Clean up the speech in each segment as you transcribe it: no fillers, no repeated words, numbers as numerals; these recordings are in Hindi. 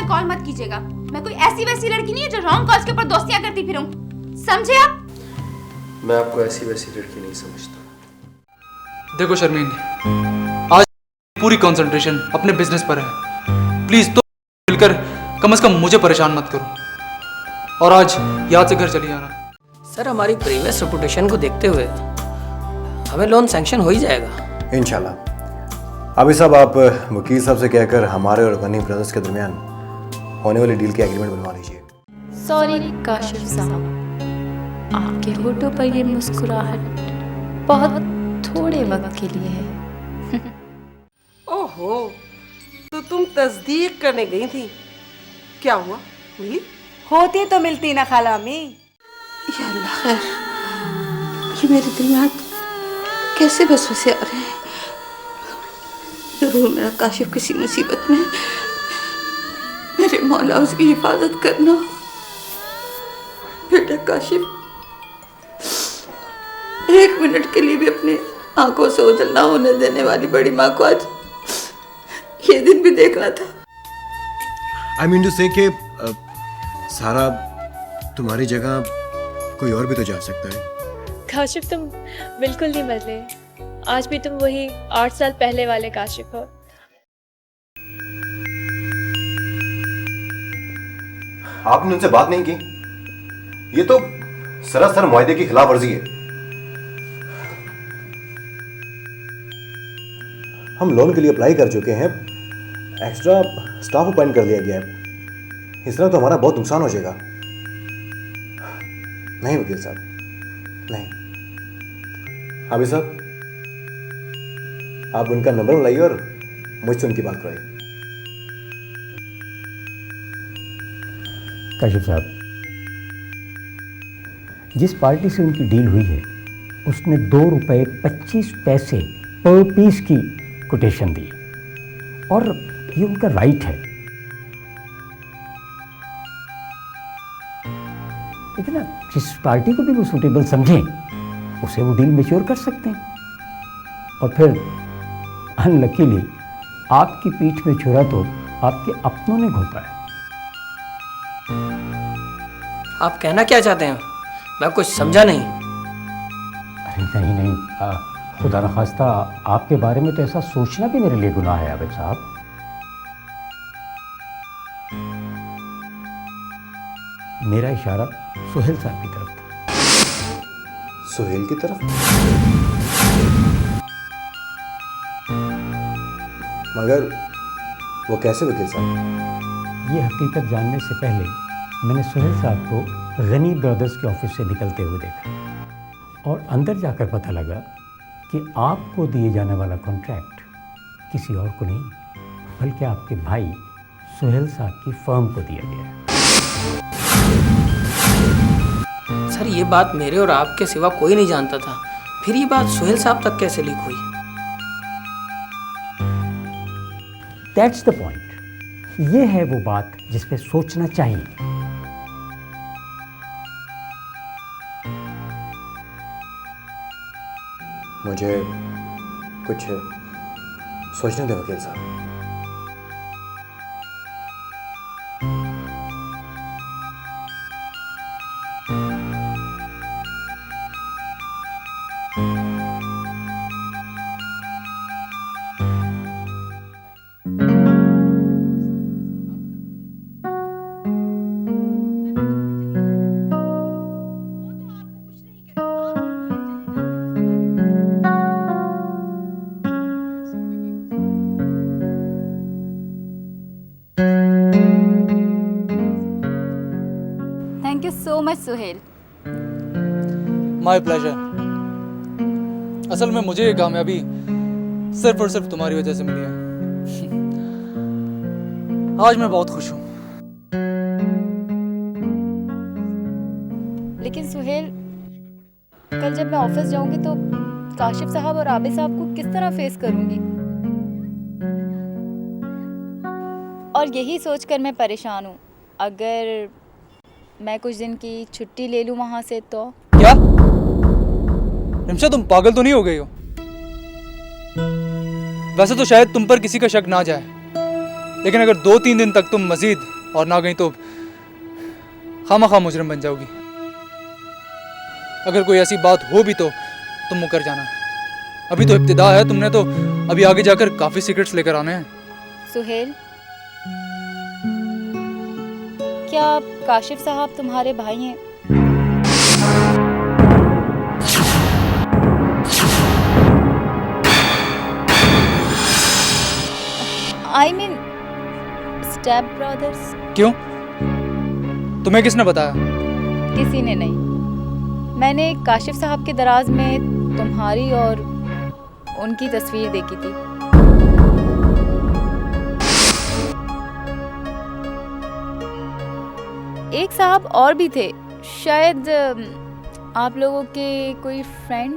कॉल मत कीजिएगा। मैं कोई ऐसी वैसी लड़की नहीं है जो रॉन्ग कॉल्स के ऊपर दोस्तियां करती फिरूं, समझे आप? मैं आपको ऐसी वैसी लड़की नहीं समझता। देखो शर्मीन, आज पूरी कंसंट्रेशन अपने बिजनेस पर है। प्लीज तो मिलकर कम से कम मुझे परेशान मत करो, और आज याद से घर चली जाना। सर, हमारी प्रीवियस रेपुटेशन को देखते हुए हमें लोन सैंक्शन हो ही जाएगा इंशाल्लाह। अभी साहब, आप वकील साहब से कहकर हमारे और गनी ब्रदर्स के दरमियान होने वाली डील की एग्रीमेंट बनवा लीजिए। सॉरी काशिफ साहब, आपके होठों पर ये मुस्कुराहट बहुत थोड़े वक्त के लिए है। ओहो, तो तुम तस्दीक करने गई थी, क्या हुआ? मिली? होती तो मिलती ना खाला अम्मी। या अल्लाह खैर, ये मेरे दिमाग कैसे वसवसे आ रहे हैं। जरूर मेरा काशिफ किसी मुसीबत में, मेरे मौला उसकी हिफाजत करना। बेटा काशिफ, एक मिनट के लिए भी अपनी आंखों से ओझल ना होने देने वाली बड़ी माँ को आज ये दिन भी देखना था। आई मीन टू से कि सारा तुम्हारी जगह कोई और भी तो जा सकता है। काशिफ, तुम बिल्कुल नहीं बदले। आज भी तुम वही 8 साल पहले वाले काशिफ हो। आपने उनसे बात नहीं की? ये तो सरासर मुआहदे की खिलाफ वर्जी है। हम लोन के लिए अप्लाई कर चुके हैं, एक्स्ट्रा स्टाफ अपॉइंट कर लिया गया है। इस तरह तो हमारा बहुत नुकसान हो जाएगा। नहीं वकील साहब, नहीं। अभी साहब, आप उनका नंबर लाइए और मुझसे उनकी बात कराइए। काशिफ साहब, जिस पार्टी से उनकी डील हुई है उसने ₹2.25 पर पीस की कोटेशन दी, और ये उनका राइट है। लेकिन ना, जिस पार्टी को भी वो सूटेबल समझें उसे वो डील मैच्योर कर सकते हैं। और फिर अनलकीली आपकी पीठ में छुरा तो आपके अपनों ने घोंपा है। आप कहना क्या चाहते हैं? मैं कुछ समझा नहीं। अरे नहीं, खुदा न खास्ता आपके बारे में तो ऐसा सोचना भी मेरे लिए गुनाह है आबिद साहब। मेरा इशारा सुहेल साहब की तरफ था। सुहेल की तरफ? मगर वो कैसे वकील साहब? ये हकीकत जानने से पहले मैंने सुहेल साहब को गनी ब्रदर्स के ऑफिस से निकलते हुए देखा, और अंदर जाकर पता लगा कि आपको दिए जाने वाला कॉन्ट्रैक्ट किसी और को नहीं बल्कि आपके भाई सुहेल साहब की फर्म को दिया गया है। सर, ये बात मेरे और आपके सिवा कोई नहीं जानता था। फिर ये बात सुहेल साहब तक कैसे लीक हुई? That's the point. ये है वो बात जिस पे सोचना चाहिए। मुझे कुछ सोचने दे वकील साहब। Thank you so much Suhail. My pleasure. असल में मुझे ये कामयाबी सिर्फ और सिर्फ तुम्हारी वजह से मिली है। आज मैं बहुत खुश हूँ। लेकिन सुहेल, कल जब मैं ऑफिस जाऊंगी तो काशिफ साहब और आबिद साहब को किस तरह फेस करूंगी? और यही सोचकर मैं परेशान हूँ। अगर मैं कुछ दिन की छुट्टी ले लूँ वहाँ से तो। क्या रिमशा, तुम पागल तो नहीं हो गई हो? वैसे तो शायद तुम पर किसी का शक ना जाए, लेकिन अगर 2-3 दिन तक तुम मजीद और ना गई तो खामा मुजरिम बन जाओगी। अगर कोई ऐसी बात हो भी तो तुम मुकर जाना। अभी तो इब्तिदा है, तुमने तो अभी आगे जाकर काफी सीक्रेट्स लेकर आने हैं। सुहेल, क्या काशिफ साहब तुम्हारे भाई हैं? I mean step brothers. क्यों? तुम्हें किसने बताया? किसी ने नहीं। मैंने काशिफ साहब के दराज में तुम्हारी और उनकी तस्वीर देखी थी। एक साहब और भी थे, शायद आप लोगों के कोई फ्रेंड।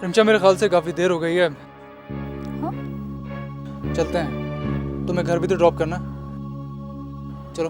रिमचा, मेरे ख्याल से काफी देर हो गई है। हाँ? चलते हैं, तुम्हें घर भी तो ड्रॉप करना। चलो।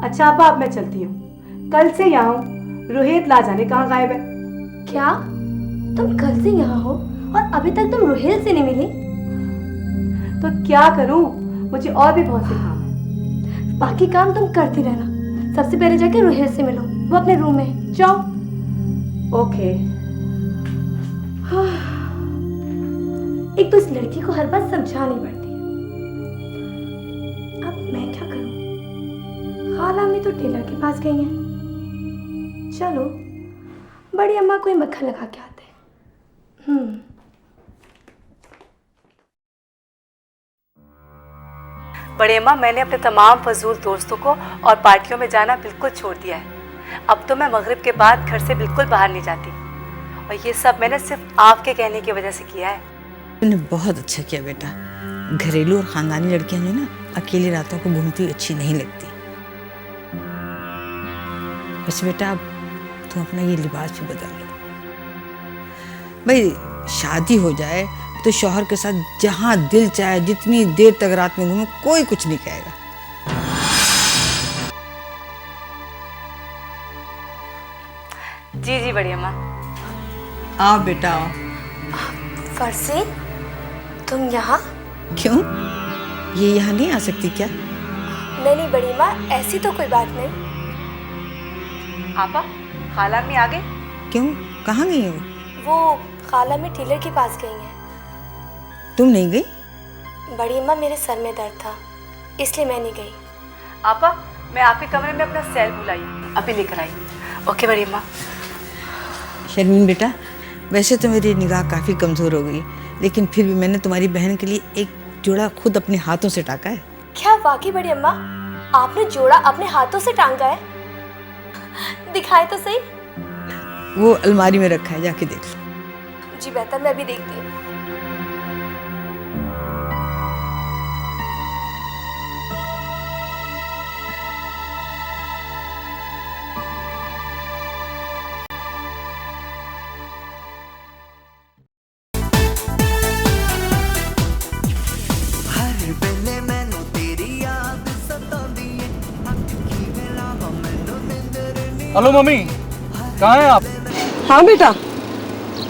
अच्छा आपा, अब मैं चलती हूँ। कल से यहाँ हूँ, रोहित ला जाने कहाँ गायब है। क्या तुम कल से यहाँ हो और अभी तक तुम रोहिल से नहीं मिली? तो क्या करूँ, मुझे और भी बहुत से काम है। बाकी काम तुम करती रहना, सबसे पहले जाके रोहिल से मिलो, वो अपने रूम में है। जाओ। ओके। एक तो इस लड़की को हर बात समझानी पड़ती है। अब मैं क्या करूं? खाला अम्मी तो टेलर के पास गई हैं। चलो बड़ी अम्मा कोई मक्खन लगा के आते हैं। बड़े अम्मा, मैंने अपने तमाम फजूल दोस्तों को और पार्टियों में जाना बिल्कुल छोड़ दिया है। अब तो मैं मगरिब के बाद घर से बिल्कुल बाहर नहीं जाती, और ये सब मैंने सिर्फ आपके कहने की वजह से किया है। तुमने बहुत अच्छा किया बेटा। घरेलू और खानदानी लड़कियां जो ना अकेली रातों को घूमती हुई अच्छी नहीं लगती। वैसे बेटा अब तुम अपना ये लिबास भी बदल लो। भाई शादी हो जाए तो शौहर के साथ जहां दिल चाहे जितनी देर तक रात में घूमो, कोई कुछ नहीं कहेगा। जी जी बड़ी अम्मा। आओ बेटा आओ। फरसी, तुम यहाँ? क्यों, ये यहाँ नहीं आ सकती क्या? नहीं बड़ी माँ, ऐसी तो कोई बात नहीं। आपा, खाला अम्मी आ गई? क्यों, कहाँ गई हो? वो खाला में टेलर के पास गई हैं। तुम नहीं गई? बड़ी अम्मा, मेरे सर में दर्द था इसलिए मैं नहीं गई। आपा, मैं आपके कमरे में अपना सेल भुलाई, अभी लेकर आई। ओके बड़ी अम्मा। शर्मीन बेटा, वैसे तो मेरी निगाह काफ़ी कमज़ोर हो गई, लेकिन फिर भी मैंने तुम्हारी बहन के लिए एक जोड़ा खुद अपने हाथों से टाका है। क्या वाकई बड़ी अम्मा, आपने जोड़ा अपने हाथों से टांगा है? दिखाए तो सही। वो अलमारी में रखा है, जाके देख लो। जी बेहतर, मैं भी देखती हूँ। हेलो मम्मी, कहाँ हैं आप? हाँ बेटा,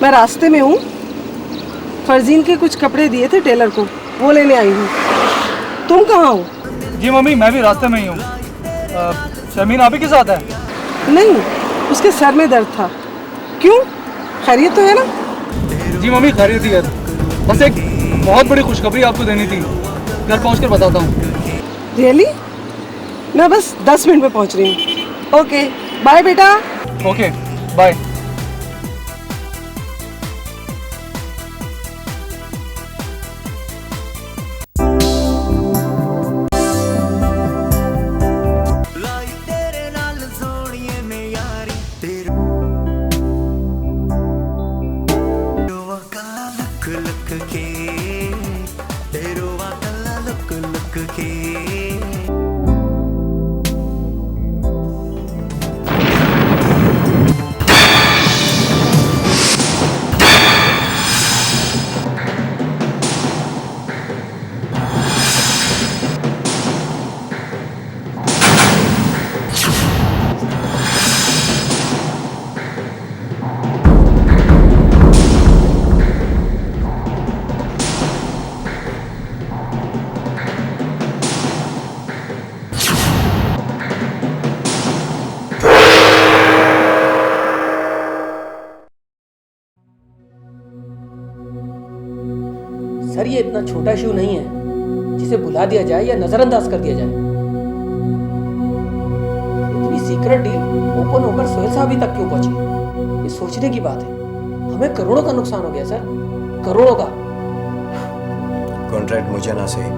मैं रास्ते में हूँ। फरजीन के कुछ कपड़े दिए थे टेलर को, वो लेने आई हूँ। तुम कहाँ हो? जी मम्मी, मैं भी रास्ते में ही हूँ। शर्मीन आप ही के साथ है? नहीं, उसके सर में दर्द था। क्यों, खैरियत तो है ना? जी मम्मी, खैरियत ही है। बस एक बहुत बड़ी खुशखबरी आपको देनी थी, घर पहुँचकर बताता हूँ। रियली? मैं बस 10 मिनट में पहुँच रही हूँ। ओके, बाय बेटा। Okay, bye. सर ये इतना छोटा इशू नहीं है जिसे भुला दिया जाए या नजरअंदाज कर दिया जाए। इतनी सीक्रेट डील ओपन होकर सोहेल साहब ही तक क्यों पहुंची, ये सोचने की बात है। हमें करोड़ों का नुकसान हो गया सर, करोड़ों का। कॉन्ट्रैक्ट मुझे ना सही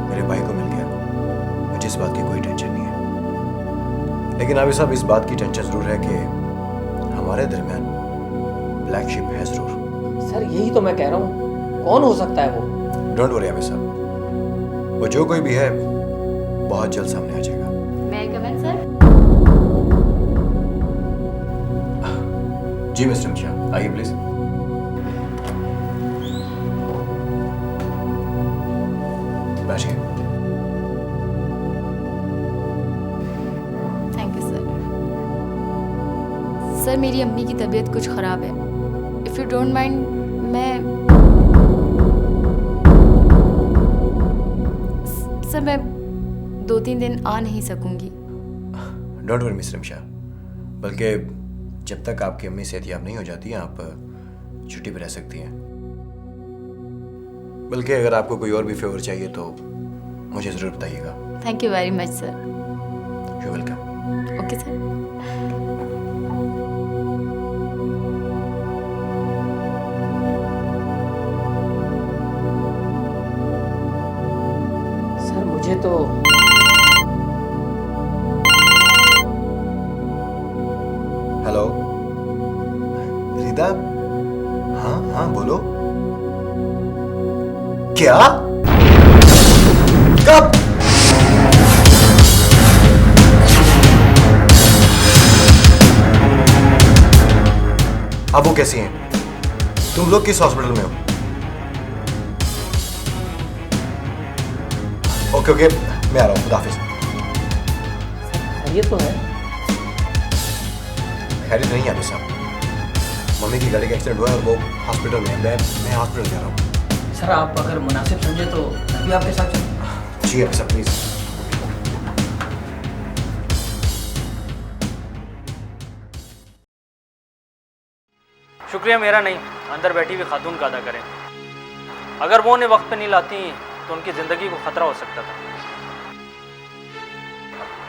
मेरे भाई को मिल गया, मुझे इस बात की कोई टेंशन नहीं है। लेकिन अभी साहब इस बात की टेंशन जरूर है कि हमारे दरमियान ब्लैक शिप है जरूर। सर यही तो मैं कह रहा हूँ, कौन हो सकता है वो? डोंट वरी अभी साहब, वो जो कोई भी है बहुत जल्द सामने आ जाएगा। मैं आई कम इन सर? जी मिस्टर मिश्रा, आइए प्लीज। बैठिए। Thank you sir. सर मेरी अम्मी की तबीयत कुछ ख़राब है। इफ़ यू डोंट माइंड मैं 2-3 दिन आ नहीं सकूंगी। डोंट वरी मिस्टर मिश्रा, बल्कि जब तक आपकी अम्मी सेहतयाब नहीं हो जाती आप छुट्टी पर रह सकती हैं। बल्कि अगर आपको कोई और भी फेवर चाहिए तो मुझे ज़रूर बताइएगा। Thank you very much sir. You welcome. Okay sir. Sir मुझे तो हेलो रिदा, हाँ हाँ बोलो। क्या? कब? अब वो कैसी हैं? तुम लोग किस हॉस्पिटल में हो? ओके ओके, मैं आ रहा हूँ, खुदा हाफिज। ये तो है। खैरियत नहीं है अभी साहब, मम्मी की गाड़ी का एक्सीडेंट हुआ है और वो हॉस्पिटल में है। मैं हॉस्पिटल जा रहा हूँ। सर आप अगर मुनासिब समझे तो मैं भी आपके साथ चलूं। जी अभी साहब प्लीज। शुक्रिया मेरा नहीं, अंदर बैठी हुई खातून का अदा करें। अगर वो उन्हें वक्त पे नहीं लाती तो उनकी ज़िंदगी को ख़तरा हो सकता था।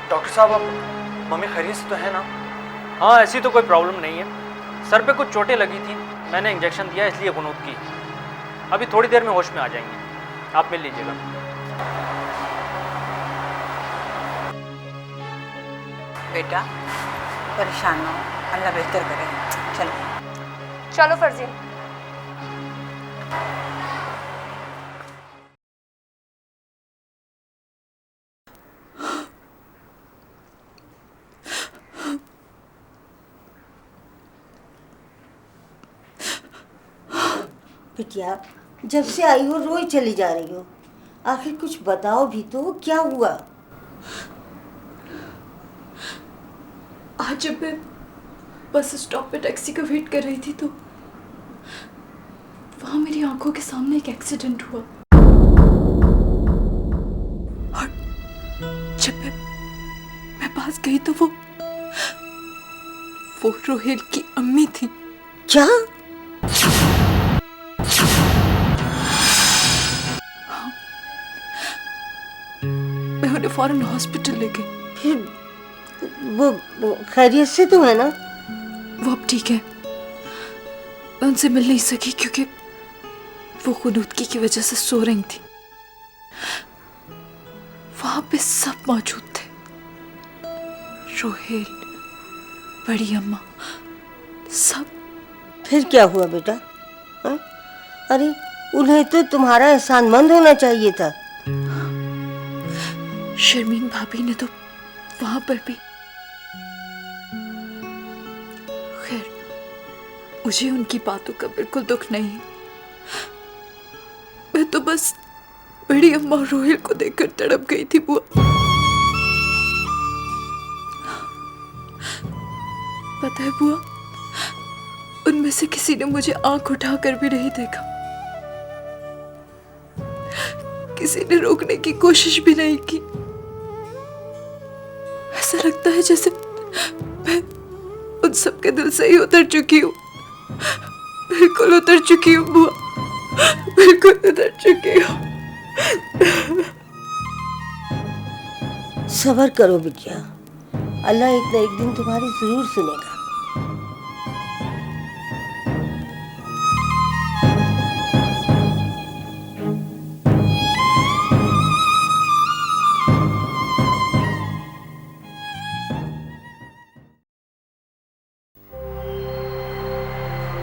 डॉक्टर साहब, अब मम्मी खैरियत से तो है ना? हाँ ऐसी तो कोई प्रॉब्लम नहीं है। सर पे कुछ चोटें लगी थी, मैंने इंजेक्शन दिया इसलिए गुनूद की। अभी थोड़ी देर में होश में आ जाएंगे, आप मिल लीजिएगा। बेटा परेशान ना हो, अल्लाह बेहतर करे। चलो चलो फर्जी। बिटिया, जब से आई हो रोज चली जा रही हो, आखिर कुछ बताओ भी तो, क्या हुआ? आज जब मैं बस स्टॉप पे टैक्सी का वेट कर रही थी तो वहां मेरी आंखों के सामने एक एक्सीडेंट हुआ और जब मैं पास गई तो वो रोहेल की अम्मी थी। क्या? हाँ, मैं उन्हें फौरन हॉस्पिटल ले गई। फिर वो खैरियत से तो है ना? वो अब ठीक है। मैं उनसे मिल नहीं सकी क्योंकि वो खुनूदगी की वजह से सो रही थी। वहां पे सब मौजूद थे, रोहेल, बड़ी अम्मा, सब। फिर क्या हुआ बेटा? हा? अरे उन्हें तो तुम्हारा एहसानमंद होना चाहिए था। शर्मीन भाभी ने तो वहां पर भी। खैर मुझे उनकी बातों का बिल्कुल दुख नहीं है। मैं तो बस बड़ी अम्मा और रोहेल को देखकर तड़प गई थी बुआ। पता है बुआ, उनमें से किसी ने मुझे आंख उठाकर भी नहीं देखा, किसी ने रोकने की कोशिश भी नहीं की। ऐसा लगता है जैसे मैं उन सबके दिल से ही उतर चुकी हूँ, बिल्कुल उतर चुकी हूँ बुआ। बिल्कुल सुधर चुकी हो। सब्र करो बिटिया, अल्लाह एक न एक दिन तुम्हारी जरूर सुनेगा।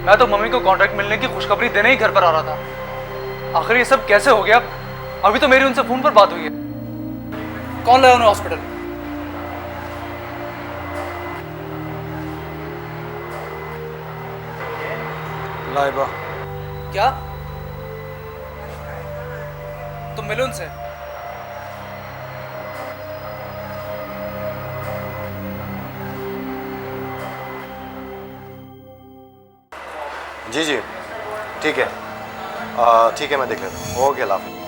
मैं तो मम्मी को कॉन्ट्रैक्ट मिलने की खुशखबरी देने ही घर पर आ रहा था। आखिर ये सब कैसे हो गया? अभी तो मेरी उनसे फोन पर बात हुई है। कौन लाया उन्हें हॉस्पिटल? लाइबा। क्या? तुम मिलो उनसे। जी जी ठीक है, ठीक है, मैं देख लेता हूँ। ओके, लाभ।